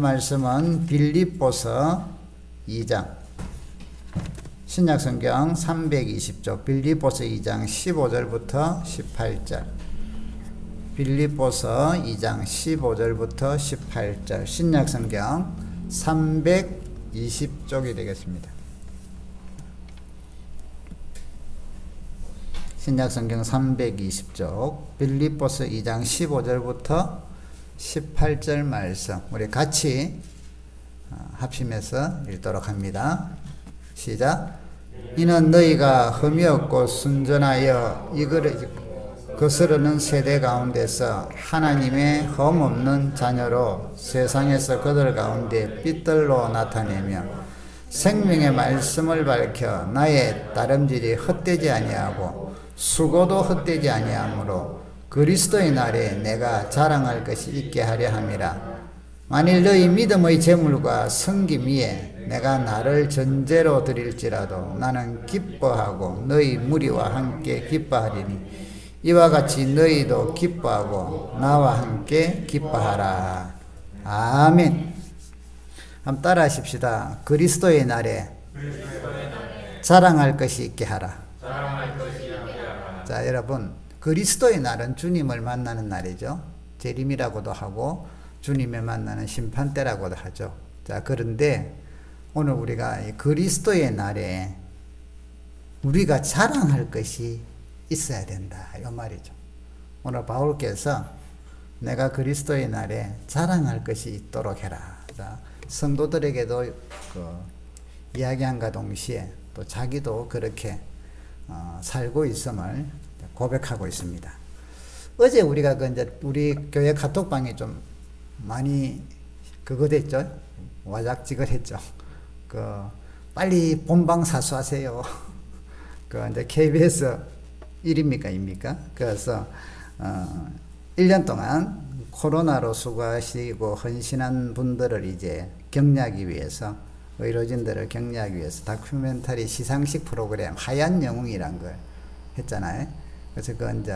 말씀은 빌립보서 2장 신약성경 320쪽 빌립보서 2장 15절부터 18절 빌립보서 2장 15절부터 18절 신약성경 320쪽이 되겠습니다. 신약성경 320쪽 빌립보서 2장 15절부터 18절 말씀 우리 같이 합심해서 읽도록 합니다. 시작. 이는 너희가 흠이 없고 순전하여 거스르는 세대 가운데서 하나님의 흠 없는 자녀로 세상에서 그들 가운데 빛들로 나타내며 생명의 말씀을 밝혀 나의 다름질이 헛되지 아니하고 수고도 헛되지 아니하므로 그리스도의 날에 내가 자랑할 것이 있게 하려 함이라. 만일 너희 믿음의 재물과 섬김 위에 내가 나를 전제로 드릴지라도 나는 기뻐하고 너희 무리와 함께 기뻐하리니 이와 같이 너희도 기뻐하고 나와 함께 기뻐하라. 아멘. 한번 따라 하십시다. 그리스도의 날에 자랑할 것이 있게 하라. 자, 여러분, 그리스도의 날은 주님을 만나는 날이죠. 재림이라고도 하고 주님을 만나는 심판대라고도 하죠. 자, 그런데 오늘 우리가 이 그리스도의 날에 우리가 자랑할 것이 있어야 된다, 이 말이죠. 오늘 바울께서 내가 그리스도의 날에 자랑할 것이 있도록 해라. 자, 성도들에게도 이야기함과 동시에 또 자기도 그렇게 살고 있음을 고백하고 있습니다. 어제 우리가 이제 우리 교회 카톡방이 좀 많이 그거 됐죠? 와작지근했죠. 빨리 본방 사수하세요. 이제 KBS 1입니까? 2입니까? 그래서 1년 동안 코로나로 수고하시고 헌신한 분들을 이제 격려하기 위해서 의료진들을 격려하기 위해서 다큐멘터리 시상식 프로그램 하얀 영웅이란 걸 했잖아요. 그래서 이제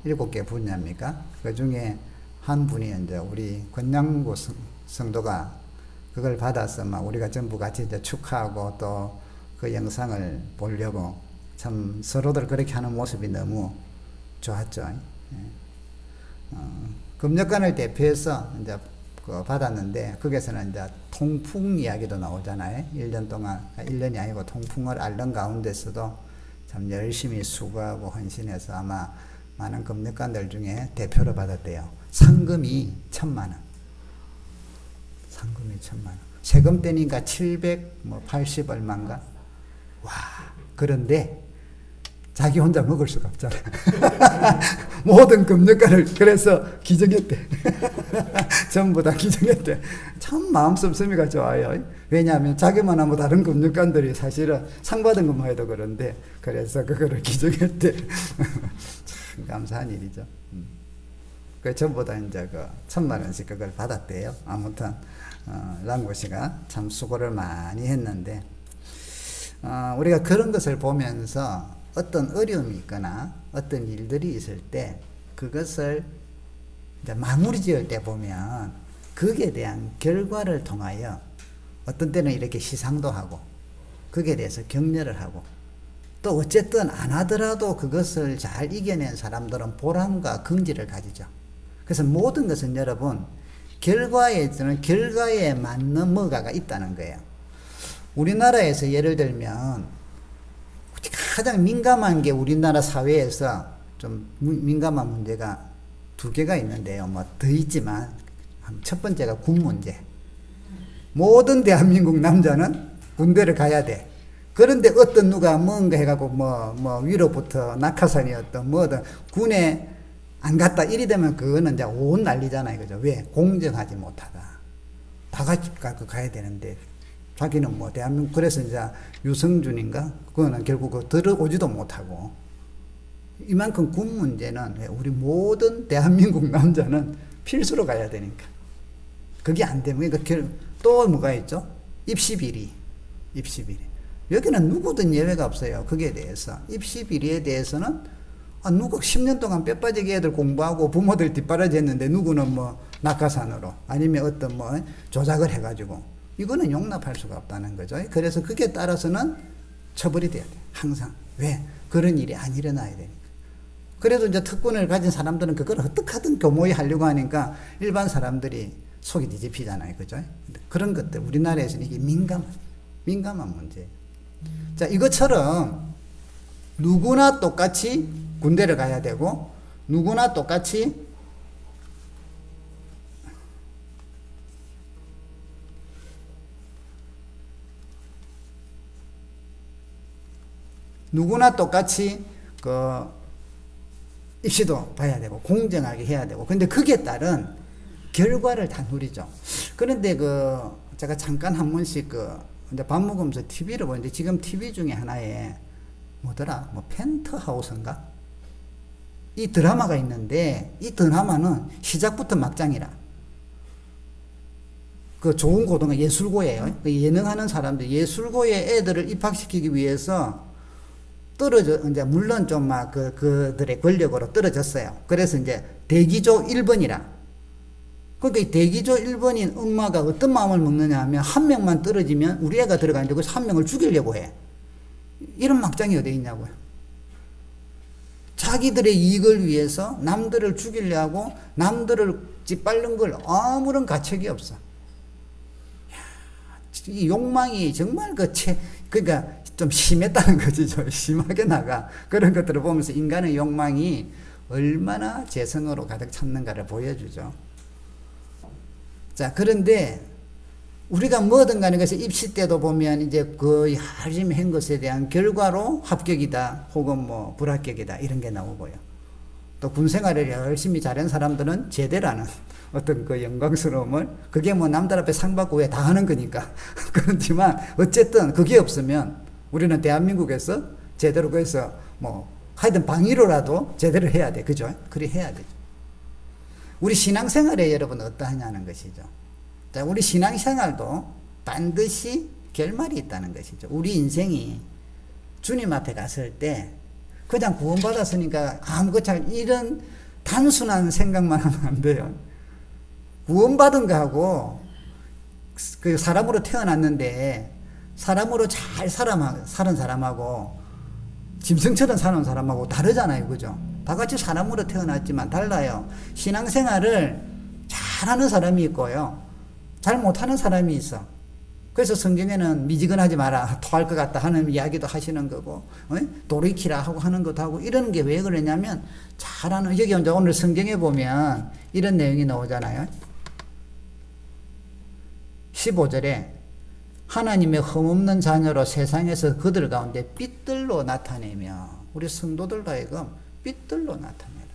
7개 분야입니까? 그 중에 한 분이 이제 우리 권양구 성도가 그걸 받아서 막 우리가 전부 같이 이제 축하하고 또 그 영상을 보려고 참 서로들 그렇게 하는 모습이 너무 좋았죠. 금력관을 대표해서 이제 받았는데 거기서는 이제 통풍 이야기도 나오잖아요. 1년 동안 1년이 아니고 통풍을 앓는 가운데서도 참 열심히 수고하고 헌신해서 아마 많은 금력관들 중에 대표로 받았대요. 상금이 1,000만 원. 상금이 1,000만 원. 세금 떼니까 780 얼마인가? 와. 그런데 자기 혼자 먹을 수가 없잖아. 모든 금융가를 그래서 기증했대. 전부 다 기증했대. 참 마음 씀씀이가 좋아요. 왜냐하면 자기만 하면 다른 금융관들이 사실은 상 받은 것만 해도 그런데 그래서 그거를 기증했대. 참 감사한 일이죠. 그 전부 다 이제 1,000만 원씩 그걸 받았대요. 아무튼 랑고 씨가 참 수고를 많이 했는데 우리가 그런 것을 보면서 어떤 어려움이 있거나 어떤 일들이 있을 때 그것을 이제 마무리 지을 때 보면 거기에 대한 결과를 통하여 어떤 때는 이렇게 시상도 하고 거기에 대해서 격려를 하고 또 어쨌든 안 하더라도 그것을 잘 이겨낸 사람들은 보람과 긍지를 가지죠. 그래서 모든 것은 여러분 결과에 맞는 뭐가가 있다는 거예요. 우리나라에서 예를 들면 가장 민감한 게 우리나라 사회에서 좀 민감한 문제가 2개가 있는데요. 뭐 더 있지만 첫 번째가 군 문제. 모든 대한민국 남자는 군대를 가야 돼. 그런데 어떤 누가 뭔가 해갖고 뭐 위로부터 낙하산이었던 뭐든 군에 안 갔다 이리 되면 그거는 이제 온 난리잖아요. 그죠? 왜? 공정하지 못하다. 다 같이 가야 되는데 자기는 뭐 대한민국 그래서 이제 유승준인가 그거는 결국 들어오지도 못하고 이만큼 군 문제는 우리 모든 대한민국 남자는 필수로 가야 되니까 그게 안 되면 그러니까 또 뭐가 있죠? 입시 비리 여기는 누구든 예외가 없어요. 거기에 대해서 입시 비리에 대해서는 누구 10년 동안 뼈 빠지게 애들 공부하고 부모들 뒷바라지 했는데 누구는 뭐 낙하산으로 아니면 어떤 뭐 조작을 해가지고 이거는 용납할 수가 없다는 거죠. 그래서 그게 따라서는 처벌이 돼야 돼. 항상. 왜? 그런 일이 안 일어나야 되니까. 그래도 이제 특권을 가진 사람들은 그걸 어떻게든 교모히 하려고 하니까 일반 사람들이 속이 뒤집히잖아요. 그죠? 그런 것들, 우리나라에서는 이게 민감한 문제예요. 자, 이것처럼 누구나 똑같이 군대를 가야 되고, 누구나 똑같이 그 입시도 봐야 되고 공정하게 해야 되고, 근데 그게 따른 결과를 다 누리죠. 그런데 제가 잠깐 한 번씩 이제 밥 먹으면서 TV를 보는데, 지금 TV 중에 하나에 뭐더라, 뭐 펜트하우스인가? 이 드라마가 있는데, 이 드라마는 시작부터 막장이라. 그 좋은 고등학교, 예술고예요. 예능하는 사람들, 예술고에 애들을 입학시키기 위해서 이제 물론 좀 막 그들의 권력으로 떨어졌어요. 그래서 이제 대기조 1번이라. 그러니까 이 대기조 1번인 엄마가 어떤 마음을 먹느냐 하면, 한 명만 떨어지면 우리 애가 들어가는데 그래서 한 명을 죽이려고 해. 이런 막장이 어디 있냐고요. 자기들의 이익을 위해서 남들을 죽이려고 남들을 짓밟는 걸 아무런 가책이 없어. 이 욕망이 정말 그러니까 좀 심했다는 거지. 좀 심하게 나가. 그런 것들을 보면서 인간의 욕망이 얼마나 재성으로 가득 찼는가를 보여주죠. 자, 그런데 우리가 뭐든 간에, 그래서 입시 때도 보면 이제 그 열심히 한 것에 대한 결과로 합격이다 혹은 뭐 불합격이다 이런 게 나오고요. 또 군생활을 열심히 잘한 사람들은 제대라는 어떤 그 영광스러움을, 그게 뭐 남들 앞에 상 받고 왜 다 하는 거니까. 그렇지만 어쨌든 그게 없으면 우리는 대한민국에서 제대로, 그래서 뭐 하여튼 방위로라도 제대로 해야 돼. 그죠? 그래 해야 되죠. 우리 신앙생활에 여러분 어떠하냐는 것이죠. 자, 우리 신앙생활도 반드시 결말이 있다는 것이죠. 우리 인생이 주님 앞에 갔을 때 그냥 구원받았으니까 아무것도 이런 단순한 생각만 하면 안 돼요. 구원받은 거하고 그 사람으로 태어났는데 사람으로 잘 사는 사람하고 짐승처럼 사는 사람하고 다르잖아요. 그죠? 다 같이 사람으로 태어났지만 달라요. 신앙생활을 잘하는 사람이 있고요, 잘 못하는 사람이 있어. 그래서 성경에는 미지근하지 마라, 토할 것 같다 하는 이야기도 하시는 거고, 돌이키라 하고 하는 것도 하고, 이런 게 왜 그러냐면 잘하는, 여기 오늘 성경에 보면 이런 내용이 나오잖아요. 15절에 하나님의 흠없는 자녀로 세상에서 그들 가운데 빛들로 나타내며, 우리 성도들도 하여금 빛들로 나타내라.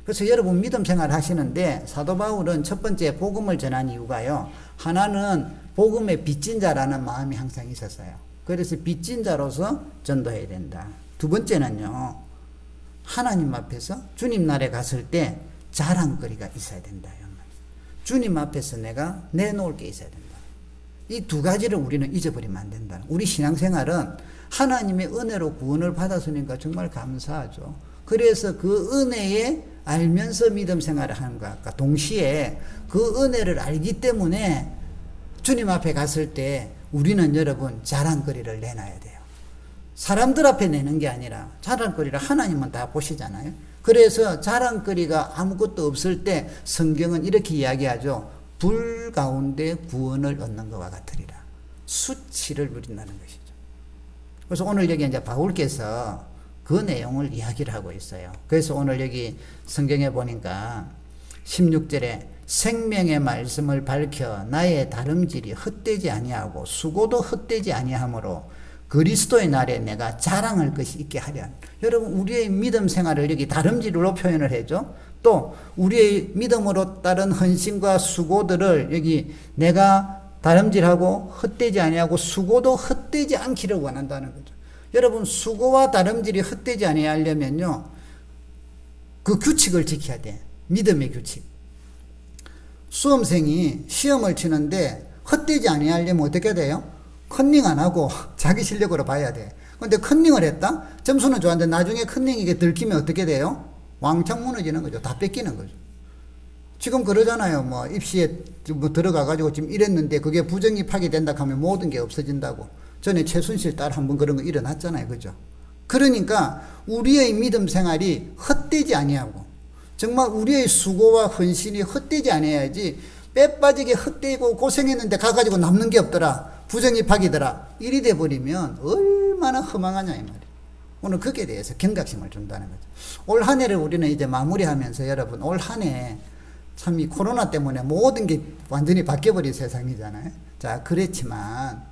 그래서 여러분 믿음 생활 하시는데 사도 바울은 첫 번째 복음을 전한 이유가요, 하나는 복음의 빚진 자라는 마음이 항상 있었어요. 그래서 빚진 자로서 전도해야 된다. 두 번째는요, 하나님 앞에서 주님 날에 갔을 때 자랑거리가 있어야 된다. 주님 앞에서 내가 내놓을 게 있어야 된다. 이 두 가지를 우리는 잊어버리면 안 된다. 우리 신앙생활은 하나님의 은혜로 구원을 받았으니까 정말 감사하죠. 그래서 그 은혜에 알면서 믿음 생활을 하는 것과 동시에 그 은혜를 알기 때문에 주님 앞에 갔을 때 우리는 여러분 자랑거리를 내놔야 돼요. 사람들 앞에 내는 게 아니라 자랑거리를 하나님은 다 보시잖아요. 그래서 자랑거리가 아무것도 없을 때 성경은 이렇게 이야기하죠. 불 가운데 구원을 얻는 것과 같으리라. 수치를 누린다는 것이죠. 그래서 오늘 여기 이제 바울께서 그 내용을 이야기를 하고 있어요. 그래서 오늘 여기 성경에 보니까 16절에 생명의 말씀을 밝혀 나의 다름질이 헛되지 아니하고 수고도 헛되지 아니하므로 그리스도의 날에 내가 자랑할 것이 있게 하려. 여러분 우리의 믿음 생활을 여기 다름질로 표현을 해줘. 또 우리의 믿음으로 따른 헌신과 수고들을 여기 내가 다름질하고 헛되지 아니하고 수고도 헛되지 않기를 원한다는 거죠. 여러분 수고와 다름질이 헛되지 아니하려면요, 그 규칙을 지켜야 돼. 믿음의 규칙. 수험생이 시험을 치는데 헛되지 아니하려면 어떻게 돼요? 컨닝 안 하고 자기 실력으로 봐야 돼. 근데 컨닝을 했다? 점수는 좋았는데 나중에 컨닝 이게 들키면 어떻게 돼요? 왕창 무너지는 거죠. 다 뺏기는 거죠. 지금 그러잖아요. 뭐 입시에 뭐 들어가가지고 지금 이랬는데 그게 부정입학이 된다 하면 모든 게 없어진다고. 전에 최순실 딸 한번 그런 거 일어났잖아요. 그죠? 그러니까 우리의 믿음 생활이 헛되지 아니하고 정말 우리의 수고와 헌신이 헛되지 아니해야지 빼빠지게 헛되고 고생했는데 가가지고 남는 게 없더라. 부정입학이더라. 일이 돼버리면 얼마나 허망하냐 이 말이에요. 오늘 거기에 대해서 경각심을 준다는 거죠. 올 한 해를 우리는 이제 마무리하면서 여러분 올 한 해 참 이 코로나 때문에 모든 게 완전히 바뀌어버린 세상이잖아요. 자, 그렇지만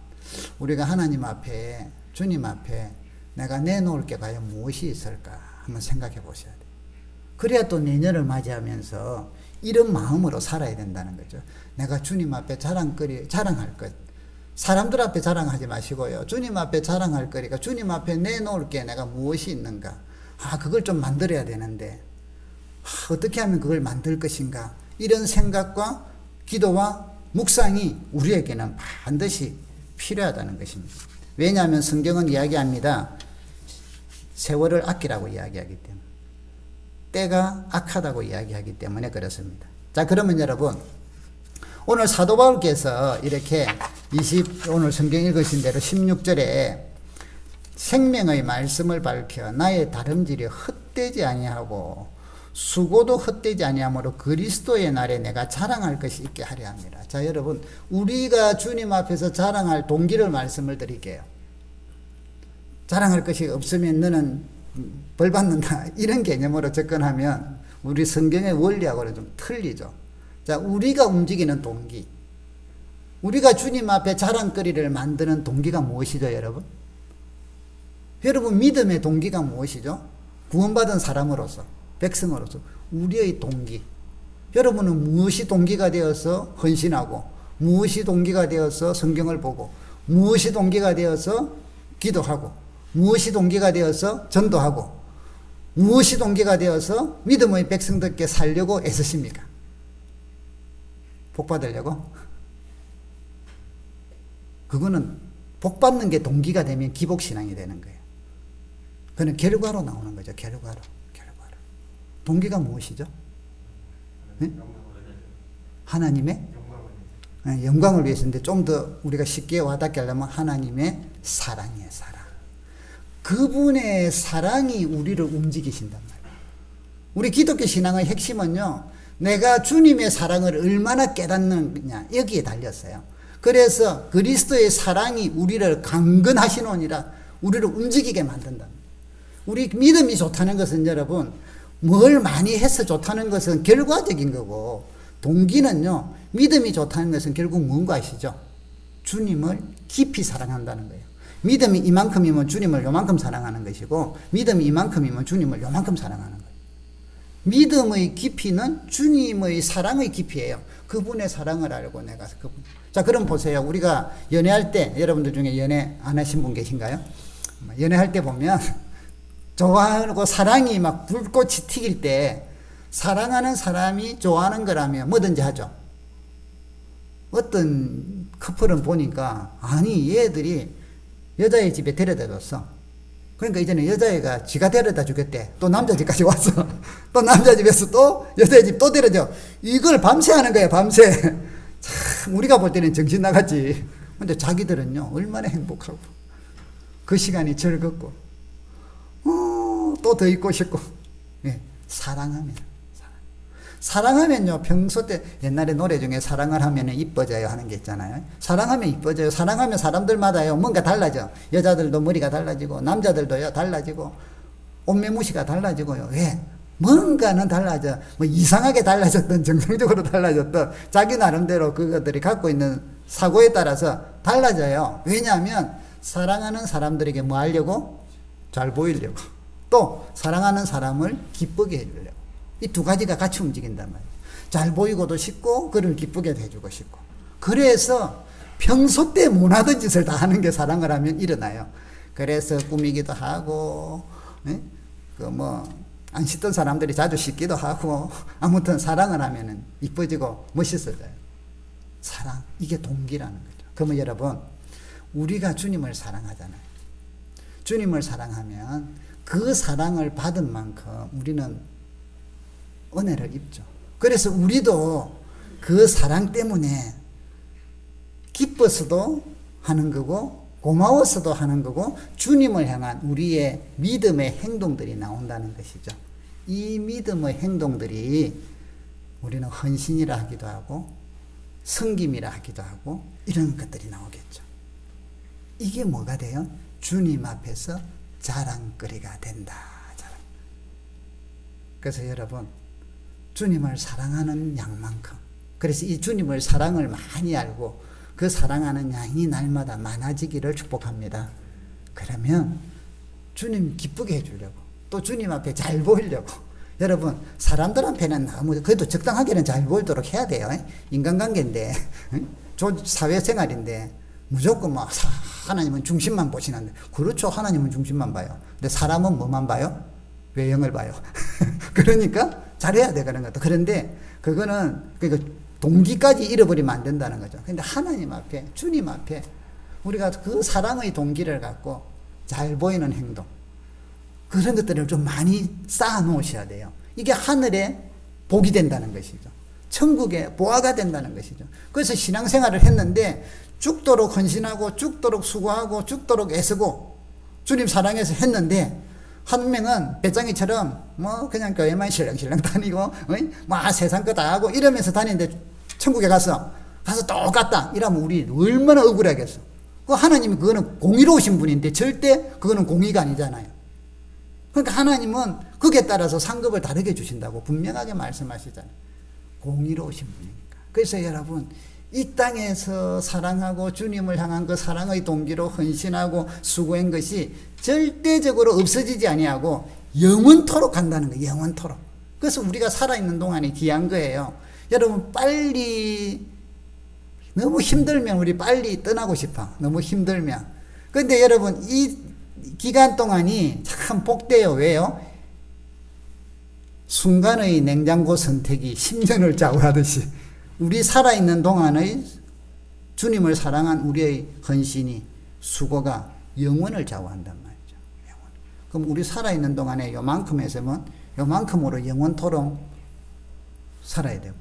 우리가 하나님 앞에 주님 앞에 내가 내놓을 게 과연 무엇이 있을까 한번 생각해 보셔야 돼요. 그래야 또 내년을 맞이하면서 이런 마음으로 살아야 된다는 거죠. 내가 주님 앞에 자랑할 것. 사람들 앞에 자랑하지 마시고요. 주님 앞에 자랑할 거니까 주님 앞에 내놓을 게 내가 무엇이 있는가. 그걸 좀 만들어야 되는데 어떻게 하면 그걸 만들 것인가. 이런 생각과 기도와 묵상이 우리에게는 반드시 필요하다는 것입니다. 왜냐하면 성경은 이야기합니다. 세월을 아끼라고 이야기하기 때문에. 때가 악하다고 이야기하기 때문에 그렇습니다. 자, 그러면 여러분 오늘 사도 바울께서 이렇게 오늘 성경 읽으신 대로 16절에 생명의 말씀을 밝혀 나의 다름질이 헛되지 아니하고 수고도 헛되지 아니하므로 그리스도의 날에 내가 자랑할 것이 있게 하려 합니다. 자, 여러분 우리가 주님 앞에서 자랑할 동기를 말씀을 드릴게요. 자랑할 것이 없으면 너는 벌 받는다 이런 개념으로 접근하면 우리 성경의 원리하고는 좀 틀리죠. 자, 우리가 움직이는 동기, 우리가 주님 앞에 자랑거리를 만드는 동기가 무엇이죠, 여러분? 여러분 믿음의 동기가 무엇이죠? 구원받은 사람으로서, 백성으로서 우리의 동기. 여러분은 무엇이 동기가 되어서 헌신하고, 무엇이 동기가 되어서 성경을 보고, 무엇이 동기가 되어서 기도하고, 무엇이 동기가 되어서 전도하고, 무엇이 동기가 되어서 믿음의 백성들께 살려고 애쓰십니까? 복 받으려고? 그거는 복 받는 게 동기가 되면 기복신앙이 되는 거예요. 그는 결과로 나오는 거죠. 결과로. 동기가 무엇이죠? 네? 하나님의 영광을 위해서인데 좀 더 우리가 쉽게 와닿게 하려면 하나님의 사랑이에요. 사랑. 그분의 사랑이 우리를 움직이신단 말이에요. 우리 기독교 신앙의 핵심은요, 내가 주님의 사랑을 얼마나 깨닫느냐 여기에 달렸어요. 그래서 그리스도의 사랑이 우리를 강건하시노니라, 우리를 움직이게 만든다. 우리 믿음이 좋다는 것은 여러분 뭘 많이 해서 좋다는 것은 결과적인 거고, 동기는요 믿음이 좋다는 것은 결국 뭔가 아시죠? 주님을 깊이 사랑한다는 거예요. 믿음이 이만큼이면 주님을 요만큼 사랑하는 것이고, 믿음이 이만큼이면 주님을 요만큼 사랑하는 거예요. 믿음의 깊이는 주님의 사랑의 깊이예요. 그분의 사랑을 알고 내가 그분. 자, 그럼 보세요. 우리가 연애할 때, 여러분들 중에 연애 안 하신 분 계신가요? 연애할 때 보면 좋아하고 사랑이 막 불꽃이 튀길 때 사랑하는 사람이 좋아하는 거라면 뭐든지 하죠. 어떤 커플은 보니까 아니 얘들이 여자의 집에 데려다 줬어. 그러니까 이제는 여자애가 지가 데려다 주겠대. 또 남자 집까지 왔어. 또 남자 집에서 또 여자의 집 또 데려줘. 이걸 밤새 하는 거예요. 밤새. 참 우리가 볼 때는 정신 나갔지. 근데 자기들은요 얼마나 행복하고 그 시간이 즐겁고 또 더 있고 싶고. 예, 사랑하면요 평소 때 옛날에 노래 중에 사랑을 하면 이뻐져요 하는 게 있잖아요. 사랑하면 이뻐져요. 사랑하면 사람들마다요 뭔가 달라져. 여자들도 머리가 달라지고 남자들도요 달라지고 옷매무시가 달라지고요. 왜? 뭔가는 달라져. 뭐 이상하게 달라졌던 정상적으로 달라졌던 자기 나름대로 그것들이 갖고 있는 사고에 따라서 달라져요. 왜냐하면 사랑하는 사람들에게 뭐 하려고? 잘 보이려고. 또 사랑하는 사람을 기쁘게 해주려고. 이 두 가지가 같이 움직인단 말이에요. 잘 보이고도 싶고 그를 기쁘게 해주고 싶고. 그래서 평소 때 못하던 짓을 다 하는 게 사랑을 하면 일어나요. 그래서 꾸미기도 하고 안 씻던 사람들이 자주 씻기도 하고, 아무튼 사랑을 하면은 이뻐지고 멋있어져요. 사랑, 이게 동기라는 거죠. 그러면 여러분 우리가 주님을 사랑하잖아요. 주님을 사랑하면 그 사랑을 받은 만큼 우리는 은혜를 입죠. 그래서 우리도 그 사랑 때문에 기뻐서도 하는 거고 고마워서도 하는 거고 주님을 향한 우리의 믿음의 행동들이 나온다는 것이죠. 이 믿음의 행동들이 우리는 헌신이라 하기도 하고 섬김이라 하기도 하고 이런 것들이 나오겠죠. 이게 뭐가 돼요? 주님 앞에서 자랑거리가 된다. 그래서 여러분, 주님을 사랑하는 양만큼, 그래서 이 주님을 사랑을 많이 알고 그 사랑하는 양이 날마다 많아지기를 축복합니다. 그러면 주님 기쁘게 해주려고, 또 주님 앞에 잘 보이려고, 여러분 사람들 앞에는 너무 그래도 적당하게는 잘 보이도록 해야 돼요. 인간관계인데, 사회생활인데 무조건 뭐 하나님은 중심만 보시는데, 그렇죠, 하나님은 중심만 봐요. 근데 사람은 뭐만 봐요? 외형을 봐요. 그러니까 잘해야 돼, 그런 것도. 그런데 그거는 그러니까 동기까지 잃어버리면 안 된다는 거죠. 근데 하나님 앞에, 주님 앞에 우리가 그 사랑의 동기를 갖고 잘 보이는 행동, 그런 것들을 좀 많이 쌓아 놓으셔야 돼요. 이게 하늘에 복이 된다는 것이죠. 천국에 보화가 된다는 것이죠. 그래서 신앙생활을 했는데 죽도록 헌신하고 죽도록 수고하고 죽도록 애쓰고 주님 사랑해서 했는데, 한 명은 배짱이처럼 뭐 그냥 교회만 실렁실렁 다니고 뭐 세상 거 다 하고 이러면서 다니는데 천국에 가서 똑같다 이러면 우리 얼마나 억울하겠어. 그 하나님이 그거는 공의로우신 분인데 절대 그거는 공의가 아니잖아요. 그러니까 하나님은 거기에 따라서 상급을 다르게 주신다고 분명하게 말씀하시잖아요. 공의로우신 분이니까. 그래서 여러분, 이 땅에서 사랑하고 주님을 향한 그 사랑의 동기로 헌신하고 수고한 것이 절대적으로 없어지지 아니하고 영원토록 간다는 거예요. 영원토록. 그래서 우리가 살아있는 동안이 귀한 거예요. 여러분, 빨리, 너무 힘들면 우리 빨리 떠나고 싶어. 너무 힘들면. 그런데 여러분, 이 기간 동안이 참 복돼요. 왜요? 순간의 냉장고 선택이 10년을 좌우하듯이 우리 살아있는 동안의 주님을 사랑한 우리의 헌신이, 수고가 영원을 좌우한단 말이죠. 영원. 그럼 우리 살아있는 동안에 요만큼 했으면 요만큼으로 영원토록 살아야 되고,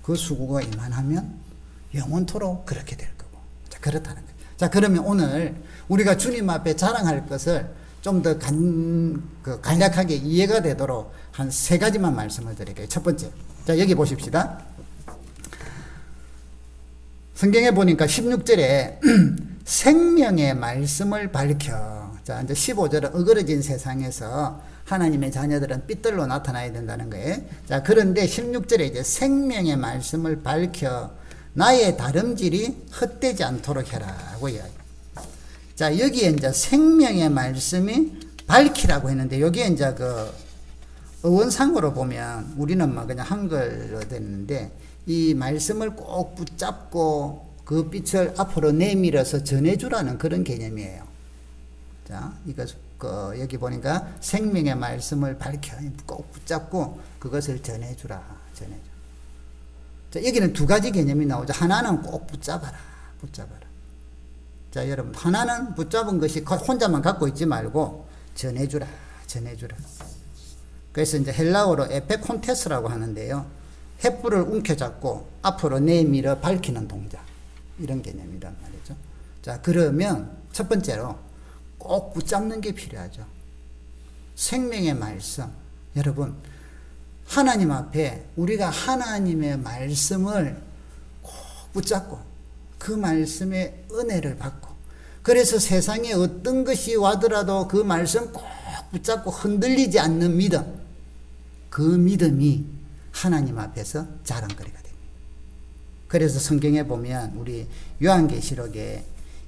그 수고가 이만하면 영원토록 그렇게 될 거고. 자, 그렇다는 거죠. 자, 그러면 오늘 우리가 주님 앞에 자랑할 것을 좀 더 간략하게 이해가 되도록 한 3가지만 말씀을 드릴게요. 첫 번째. 자, 여기 보십시다. 성경에 보니까 16절에 생명의 말씀을 밝혀. 자, 이제 15절은 어그러진 세상에서 하나님의 자녀들은 빛들로 나타나야 된다는 거예요. 자, 그런데 16절에 이제 생명의 말씀을 밝혀 나의 다름질이 헛되지 않도록 해라고 이야기. 자, 여기에 이제 생명의 말씀이 밝히라고 했는데, 여기에 이제 그 어원상으로 보면 우리는 막 그냥 한글로 됐는데, 이 말씀을 꼭 붙잡고 그 빛을 앞으로 내밀어서 전해주라는 그런 개념이에요. 자, 이거 여기 보니까 생명의 말씀을 밝혀 꼭 붙잡고 그것을 전해주라. 자, 여기는 2가지 개념이 나오죠. 하나는 꼭 붙잡아라. 자, 여러분, 하나는 붙잡은 것이 혼자만 갖고 있지 말고 전해주라. 그래서 이제 헬라어로 에페콘테스라고 하는데요. 횃불을 움켜잡고 앞으로 내밀어 밝히는 동작, 이런 개념이란 말이죠. 자, 그러면 첫 번째로 꼭 붙잡는 게 필요하죠. 생명의 말씀. 여러분, 하나님 앞에 우리가 하나님의 말씀을 꼭 붙잡고 그 말씀의 은혜를 받고, 그래서 세상에 어떤 것이 와더라도 그 말씀 꼭 붙잡고 흔들리지 않는 믿음, 그 믿음이 하나님 앞에서 자랑거리가 됩니다. 그래서 성경에 보면 우리 요한계시록에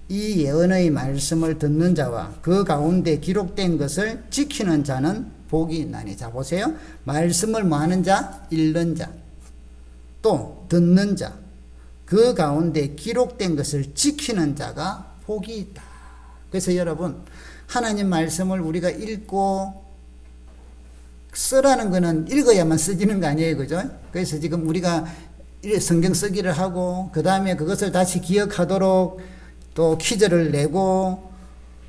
이 예언의 말씀을 듣는 자와 그 가운데 기록된 것을 지키는 자는 복이 있나니. 자, 보세요. 말씀을 뭐 하는 자? 읽는 자. 또 듣는 자. 그 가운데 기록된 것을 지키는 자가 복이 있다. 그래서 여러분, 하나님 말씀을 우리가 읽고 쓰라는 거는 읽어야만 쓰지는 거 아니에요. 그죠? 그래서 지금 우리가 성경 쓰기를 하고, 그 다음에 그것을 다시 기억하도록 또 퀴즈를 내고,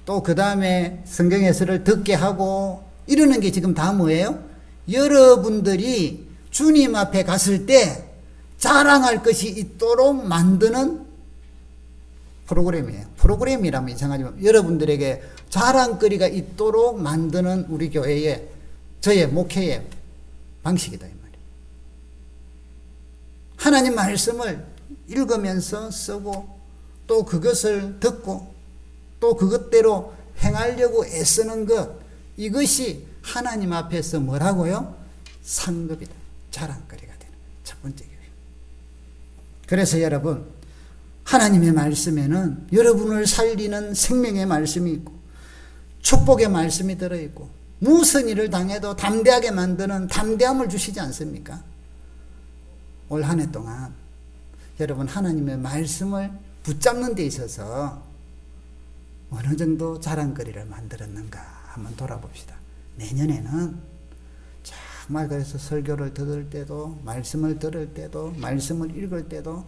또 그 다음에 성경 해설을 듣게 하고, 이러는 게 지금 다 뭐예요? 여러분들이 주님 앞에 갔을 때 자랑할 것이 있도록 만드는 프로그램이에요. 프로그램이라면 이상하지만 여러분들에게 자랑거리가 있도록 만드는 우리 교회의 저의 목회의 방식이다 이 말이에요. 하나님 말씀을 읽으면서 쓰고 또 그것을 듣고 또 그것대로 행하려고 애쓰는 것, 이것이 하나님 앞에서 뭐라고요? 상급이다. 자랑거리가 되는 첫 번째 교회. 그래서 여러분, 하나님의 말씀에는 여러분을 살리는 생명의 말씀이 있고 축복의 말씀이 들어있고 무슨 일을 당해도 담대하게 만드는 담대함을 주시지 않습니까? 올 한 해 동안 여러분 하나님의 말씀을 붙잡는 데 있어서 어느 정도 자랑거리를 만들었는가 한번 돌아봅시다. 내년에는 정말 그래서 설교를 들을 때도 말씀을 들을 때도 말씀을 읽을 때도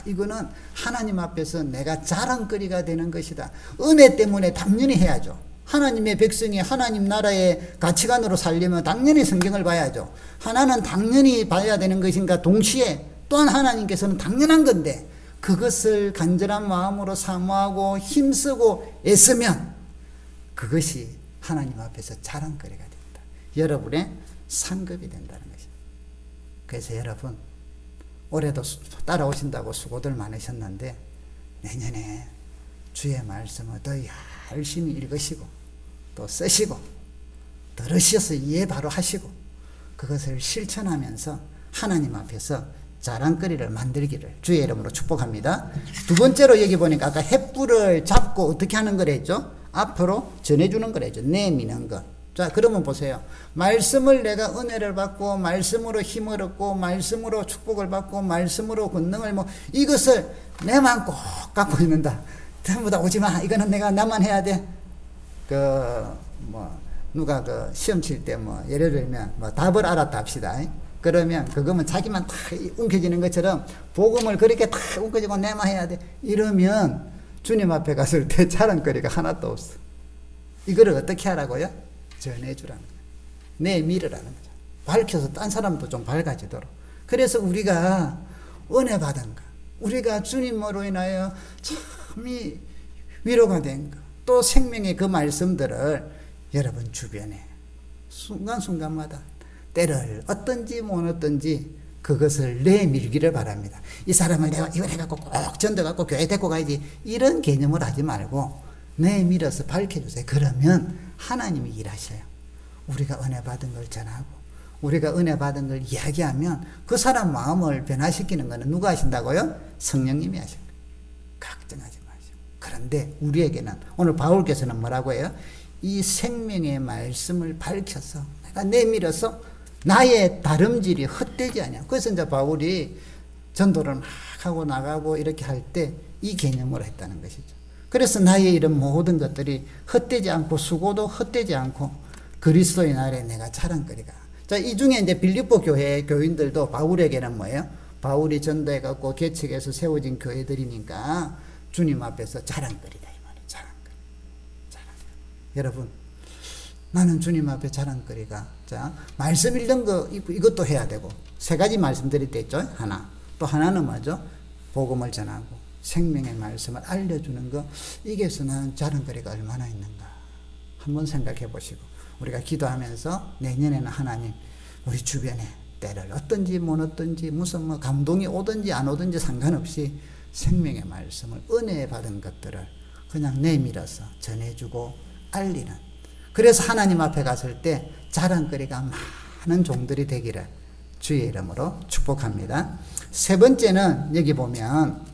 이거는 하나님 앞에서 내가 자랑거리가 되는 것이다. 은혜 때문에 당연히 해야죠. 하나님의 백성이 하나님 나라의 가치관으로 살려면 당연히 성경을 봐야죠. 하나는 당연히 봐야 되는 것인가 동시에 또한 하나님께서는 당연한 건데 그것을 간절한 마음으로 사모하고 힘쓰고 애쓰면 그것이 하나님 앞에서 자랑거리가 됩니다. 여러분의 상급이 된다는 것입니다. 그래서 여러분 올해도 따라오신다고 수고들 많으셨는데 내년에 주의 말씀을 더 열심히 읽으시고 또 쓰시고 들으셔서 이해 바로 하시고 그것을 실천하면서 하나님 앞에서 자랑거리를 만들기를 주의 이름으로 축복합니다. 두 번째로 여기 보니까 아까 횃불을 잡고 어떻게 하는 거랬죠? 앞으로 전해주는 거랬죠. 내미는 것. 자, 그러면 보세요. 말씀을 내가 은혜를 받고 말씀으로 힘을 얻고 말씀으로 축복을 받고 말씀으로 권능을 이것을 내만 꼭 갖고 있는다. 전부 다 오지 마. 이거는 내가 나만 해야 돼. 누가 시험 칠 때 예를 들면 답을 알았다 합시다. 그러면 그거면 자기만 다 움켜쥐는 것처럼 복음을 그렇게 다 움켜쥐고 내만 해야 돼. 이러면 주님 앞에 갔을 때 자랑거리가 하나도 없어. 이거를 어떻게 하라고요? 전해주라는 거예요. 내밀으라는 거죠. 밝혀서 딴 사람도 좀 밝아지도록. 그래서 우리가 은혜 받은 거, 우리가 주님으로 인하여 참이 위로가 된 거, 또 생명의 그 말씀들을 여러분 주변에 순간순간마다 때를 어떤지 못 어떤지 그것을 내밀기를 바랍니다. 이 사람을 내가 이걸 해갖고 꼭 전도갖고 교회 데리고 가야지 이런 개념을 하지 말고 내밀어서 밝혀주세요. 그러면 하나님이 일하셔요. 우리가 은혜 받은 걸 전하고 우리가 은혜 받은 걸 이야기하면 그 사람 마음을 변화시키는 것은 누가 하신다고요? 성령님이 하십니다. 걱정하지 마시고. 그런데 우리에게는 오늘 바울께서는 뭐라고 해요? 이 생명의 말씀을 밝혀서 내가 내밀어서 나의 다름질이 헛되지 않냐. 그래서 이제 바울이 전도를 막 하고 나가고 이렇게 할 때 이 개념으로 했다는 것이죠. 그래서 나의 이런 모든 것들이 헛되지 않고 수고도 헛되지 않고 그리스도의 날에 내가 자랑거리가. 자, 이 중에 이제 빌립보 교회 교인들도 바울에게는 뭐예요? 바울이 전도해갖고 개척해서 세워진 교회들이니까 주님 앞에서 자랑거리다 이 말이에요. 자랑거리. 여러분, 나는 주님 앞에 자랑거리가. 자, 말씀 읽는 거 이것도 해야 되고 세 가지 말씀드릴 때 있죠. 하나. 또 하나는 뭐죠? 복음을 전하고 생명의 말씀을 알려주는 거. 이게서 나는 자랑거리가 얼마나 있는가 한번 생각해 보시고 우리가 기도하면서 내년에는 하나님 우리 주변에 때를 어떤지 못 어떤지 무슨 감동이 오든지 안 오든지 상관없이 생명의 말씀을 은혜 받은 것들을 그냥 내밀어서 전해주고 알리는. 그래서 하나님 앞에 갔을 때 자랑거리가 많은 종들이 되기를 주의 이름으로 축복합니다. 세 번째는 여기 보면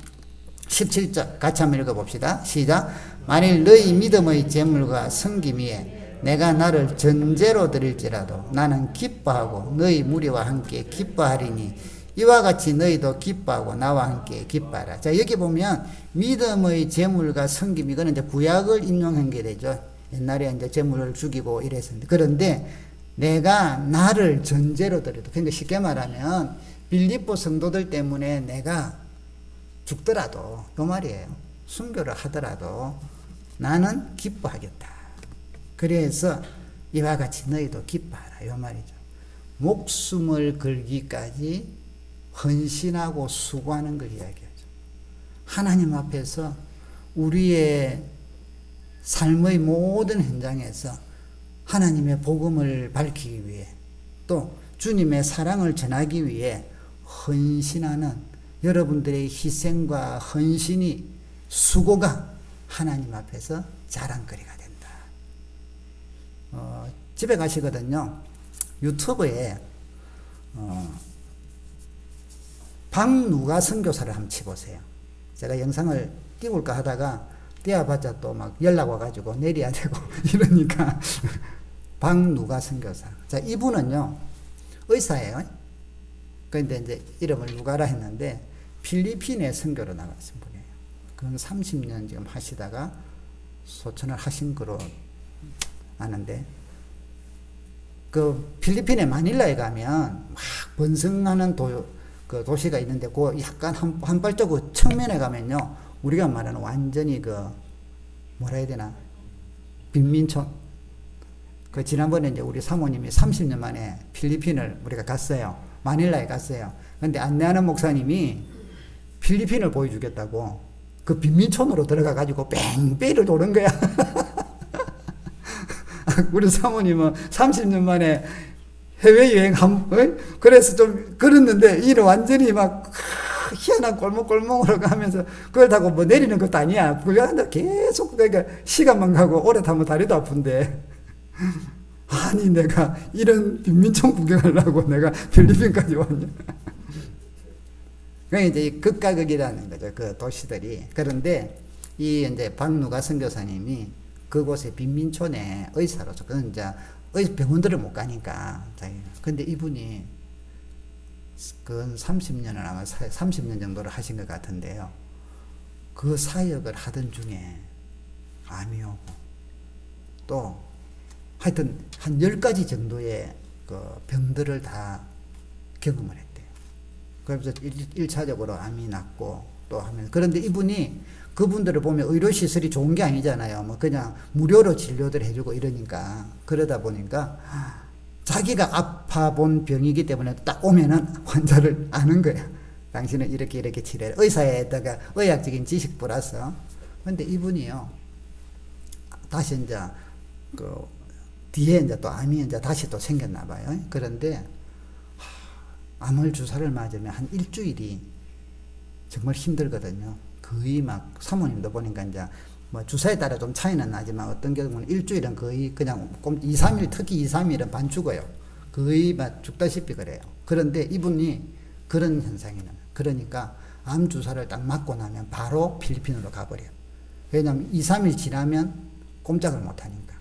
17절 같이 한번 읽어봅시다. 시작. 만일 너희 믿음의 재물과 섬김 위에 내가 나를 전제로 드릴지라도 나는 기뻐하고 너희 무리와 함께 기뻐하리니 이와 같이 너희도 기뻐하고 나와 함께 기뻐하라. 자, 여기 보면 믿음의 재물과 섬김, 이거는 이제 구약을 인용한 게 되죠. 옛날에 이제 재물을 죽이고 이랬었는데, 그런데 내가 나를 전제로 드려도, 그러니까 쉽게 말하면 빌립보 성도들 때문에 내가 죽더라도, 그 말이에요. 순교를 하더라도 나는 기뻐하겠다. 그래서 이와 같이 너희도 기뻐하라, 이 말이죠. 목숨을 걸기까지 헌신하고 수고하는 걸 이야기하죠. 하나님 앞에서 우리의 삶의 모든 현장에서 하나님의 복음을 밝히기 위해 또 주님의 사랑을 전하기 위해 헌신하는 여러분들의 희생과 헌신이 수고가 하나님 앞에서 자랑거리가 된다. 집에 가시거든요. 유튜브에 박누가 선교사를 한번 치보세요. 제가 영상을 띄울까 하다가 띄워봤자 또 막 연락 와가지고 내려야 되고 이러니까 박누가 선교사. 자, 이분은요 의사예요. 그런데 이제 이름을 누가라 했는데 필리핀에 선교로 나가신 분이에요. 그건 30년 지금 하시다가 소천을 하신 거로 아는데, 그 필리핀의 마닐라에 가면 막 번성하는 그 도시가 있는데 그 약간 한 발자국 그 측면에 가면요 우리가 말하는 완전히 그 뭐라 해야 되나 빈민촌. 그 지난번에 이제 우리 사모님이 30년 만에 필리핀을 우리가 갔어요. 마닐라에 갔어요. 근데 안내하는 목사님이 필리핀을 보여주겠다고 그 빈민촌으로 들어가 가지고 뺑뺑이를 도는 거야. 우리 사모님은 30년 만에 해외여행 그래서 좀 그랬는데 이는 완전히 막 희한한 골목골목으로 가면서 그걸 타고 뭐 내리는 것도 아니야. 그걸 계속 그러니까 시간만 가고 오래 타면 다리도 아픈데 아니 내가 이런 빈민촌 구경하려고 내가 필리핀까지 왔냐. 그게 이제 극과 극이라는 거죠. 그 도시들이. 그런데 이 이제 박누가 선교사님이 그곳의 빈민촌에 의사로서 그건 이제 병원들을 못 가니까. 근데 이분이 그 30년을 아마 30년 정도를 하신 것 같은데요. 그 사역을 하던 중에 암이 오고 또 하여튼 한 10가지 정도의 그 병들을 다 경험을 했대요. 그래서 1차적으로 암이 났고 또 하면, 그런데 이분이 그분들을 보면 의료시설이 좋은 게 아니잖아요. 뭐 그냥 무료로 진료들 해주고 이러니까, 그러다 보니까 자기가 아파 본 병이기 때문에 딱 오면은 환자를 아는 거야. 당신은 이렇게 치료해. 의사에다가 의학적인 지식 플러스. 근데 이분이요, 다시 이제 그 뒤에 이제 또 암이 이제 다시 또 생겼나 봐요. 그런데 암을 주사를 맞으면 한 일주일이 정말 힘들거든요. 거의 막 사모님도 보니까 이제 뭐 주사에 따라 좀 차이는 나지만 어떤 경우는 일주일은 거의 그냥 2, 3일, 특히 2, 3일은 반 죽어요. 거의 막 죽다시피 그래요. 그런데 이분이 그런 현상이 나요. 그러니까 암 주사를 딱 맞고 나면 바로 필리핀으로 가버려요. 왜냐하면 2, 3일 지나면 꼼짝을 못 하니까.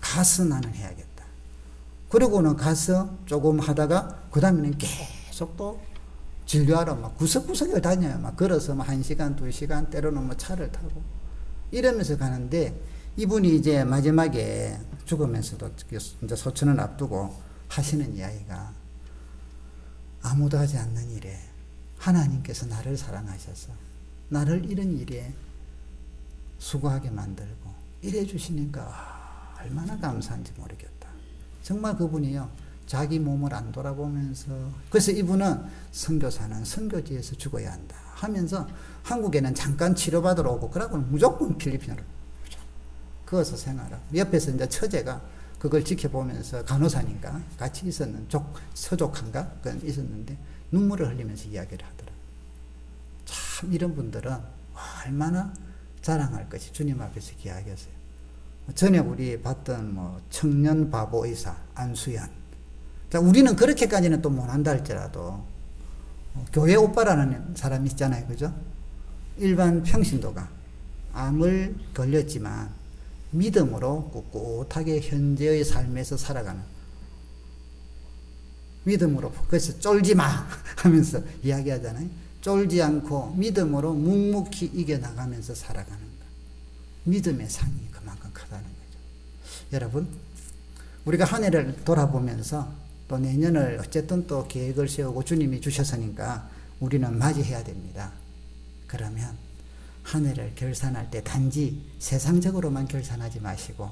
가서 나는 해야겠다. 그러고는 가서 조금 하다가 그 다음에는 계속 또 진료하러 막 구석구석을 다녀요. 막 걸어서 막 1시간, 2시간, 때로는 뭐 차를 타고 이러면서 가는데, 이분이 이제 마지막에 죽으면서도 이제 소천을 앞두고 하시는 이야기가, 아무도 하지 않는 일에 하나님께서 나를 사랑하셔서 나를 이런 일에 수고하게 만들고 이래 주시니까 얼마나 감사한지 모르겠다. 정말 그분이요, 자기 몸을 안 돌아보면서, 그래서 이분은 선교사는 선교지에서 죽어야 한다 하면서 한국에는 잠깐 치료받으러 오고 그러고는 무조건 필리핀으로 거기서 생활하고, 옆에서 이제 처제가 그걸 지켜보면서 간호사니까 같이 있었는 서족한가 그건 있었는데 눈물을 흘리면서 이야기를 하더라. 참 이런 분들은 얼마나 자랑할 것이 주님 앞에서 이야기하세요. 전에 우리 봤던 뭐 청년 바보 의사 안수연. 자, 우리는 그렇게까지는 또 못한다 할지라도 교회 오빠라는 사람이 있잖아요, 그죠? 일반 평신도가 암을 걸렸지만 믿음으로 꿋꿋하게 현재의 삶에서 살아가는, 믿음으로, 그래서 쫄지 마 하면서 이야기하잖아요. 쫄지 않고 믿음으로 묵묵히 이겨나가면서 살아가는 것. 믿음의 상이 그만큼 크다는 거죠. 여러분, 우리가 한 해를 돌아보면서 또 내년을 어쨌든 또 계획을 세우고 주님이 주셨으니까 우리는 맞이해야 됩니다. 그러면 한 해를 결산할 때 단지 세상적으로만 결산하지 마시고,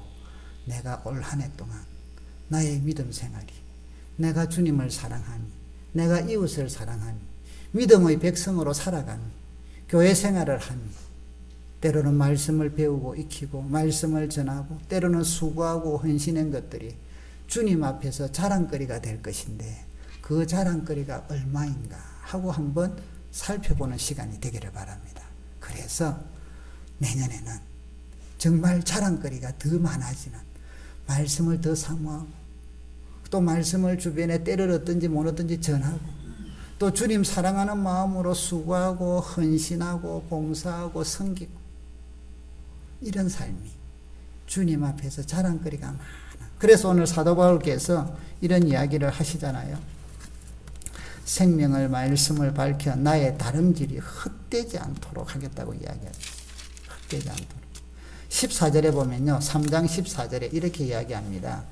내가 올 한 해 동안 나의 믿음 생활이, 내가 주님을 사랑하니, 내가 이웃을 사랑하니, 믿음의 백성으로 살아가니, 교회 생활을 하니, 때로는 말씀을 배우고 익히고 말씀을 전하고 때로는 수고하고 헌신한 것들이 주님 앞에서 자랑거리가 될 것인데 그 자랑거리가 얼마인가 하고 한번 살펴보는 시간이 되기를 바랍니다. 그래서 내년에는 정말 자랑거리가 더 많아지는, 말씀을 더 사모하고 또 말씀을 주변에 때를 얻든지 못 얻든지 전하고 또 주님 사랑하는 마음으로 수고하고 헌신하고 봉사하고 섬기고 이런 삶이 주님 앞에서 자랑거리가 많아. 그래서 오늘 사도 바울께서 이런 이야기를 하시잖아요. 생명을 말씀을 밝혀 나의 다름질이 헛되지 않도록 하겠다고 이야기하죠. 헛되지 않도록. 14절에 보면요. 3장 14절에 이렇게 이야기합니다.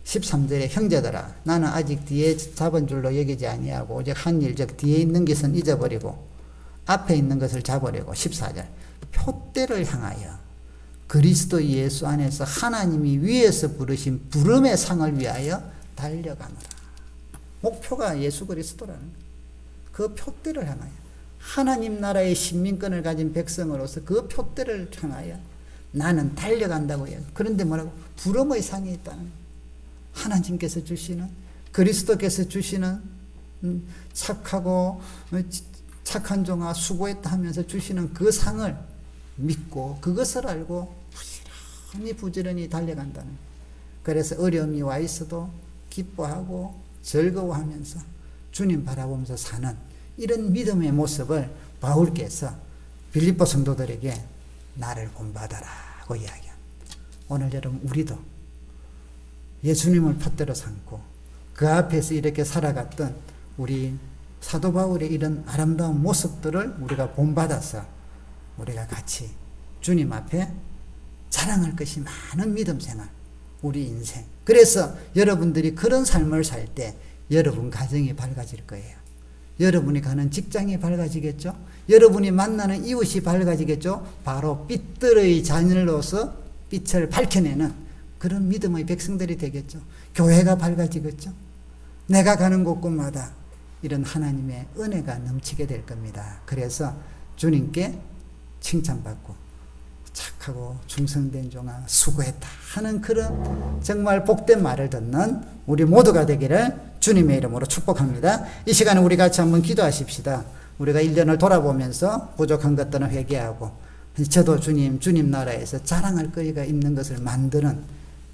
13절에 형제들아 나는 아직 뒤에 잡은 줄로 여기지 아니하고 오직 한 일 즉 뒤에 있는 것은 잊어버리고 앞에 있는 것을 잡으려고 14절 표대를 향하여 그리스도 예수 안에서 하나님이 위에서 부르신 부름의 상을 위하여 달려가노라. 목표가 예수 그리스도라는 거예요. 그 표대를 향하여 하나님 나라의 신민권을 가진 백성으로서 그 표대를 향하여 나는 달려간다고 해요. 그런데 뭐라고? 부름의 상이 있다는 거예요. 하나님께서 주시는, 그리스도께서 주시는 착하고 착한 종아 수고했다 하면서 주시는 그 상을 믿고 그것을 알고 부지런히 달려간다는 거예요. 그래서 어려움이 와 있어도 기뻐하고 즐거워하면서 주님 바라보면서 사는 이런 믿음의 모습을 바울께서 빌립보 성도들에게 나를 본받아라고 이야기합니다. 오늘 여러분 우리도 예수님을 푯대로 삼고 그 앞에서 이렇게 살아갔던 우리 사도 바울의 이런 아름다운 모습들을 우리가 본받아서 우리가 같이 주님 앞에 자랑할 것이 많은 믿음 생활, 우리 인생. 그래서 여러분들이 그런 삶을 살 때 여러분 가정이 밝아질 거예요. 여러분이 가는 직장이 밝아지겠죠. 여러분이 만나는 이웃이 밝아지겠죠. 바로 빛들의 자녀로서 빛을 밝혀내는 그런 믿음의 백성들이 되겠죠. 교회가 밝아지겠죠. 내가 가는 곳곳마다 이런 하나님의 은혜가 넘치게 될 겁니다. 그래서 주님께 칭찬받고 착하고 충성된 종아 수고했다 하는 그런 정말 복된 말을 듣는 우리 모두가 되기를 주님의 이름으로 축복합니다. 이 시간에 우리 같이 한번 기도하십시다. 우리가 1년을 돌아보면서 부족한 것들은 회개하고 저도 주님 나라에서 자랑할 거리가 있는 것을 만드는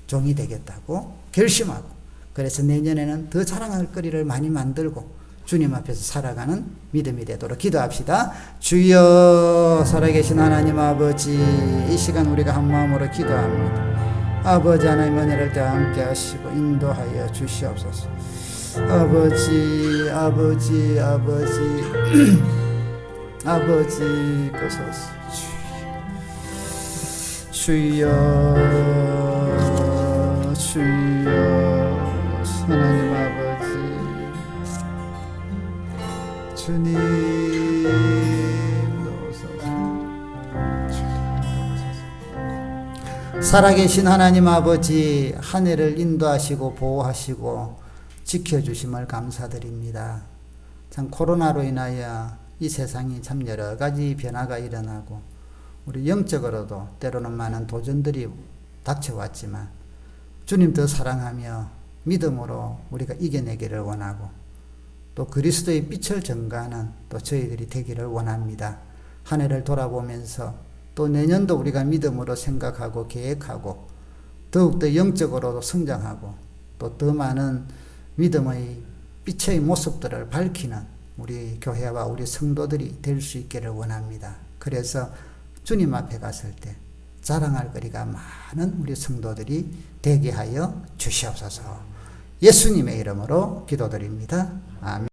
종이 되겠다고 결심하고 그래서 내년에는 더 자랑할 거리를 많이 만들고 주님 앞에서 살아가는 믿음이 되도록 기도합시다. 주여 살아계신 하나님 아버지 이 시간 우리가 한 마음으로 기도합니다. 아버지 하나님 은혜를 다 함께 하시고 인도하여 주시옵소서. 아버지 그소서 주여 하나님 아버지 주님 살아계신 하나님 아버지 한 해를 인도하시고 보호하시고 지켜주심을 감사드립니다. 참 코로나로 인하여 이 세상이 참 여러 가지 변화가 일어나고 우리 영적으로도 때로는 많은 도전들이 닥쳐왔지만 주님 더 사랑하며 믿음으로 우리가 이겨내기를 원하고 또 그리스도의 빛을 전가하는 또 저희들이 되기를 원합니다. 한 해를 돌아보면서 또 내년도 우리가 믿음으로 생각하고 계획하고 더욱더 영적으로도 성장하고 또 더 많은 믿음의 빛의 모습들을 밝히는 우리 교회와 우리 성도들이 될 수 있기를 원합니다. 그래서 주님 앞에 갔을 때 자랑할 거리가 많은 우리 성도들이 되게 하여 주시옵소서. 예수님의 이름으로 기도드립니다. 아멘.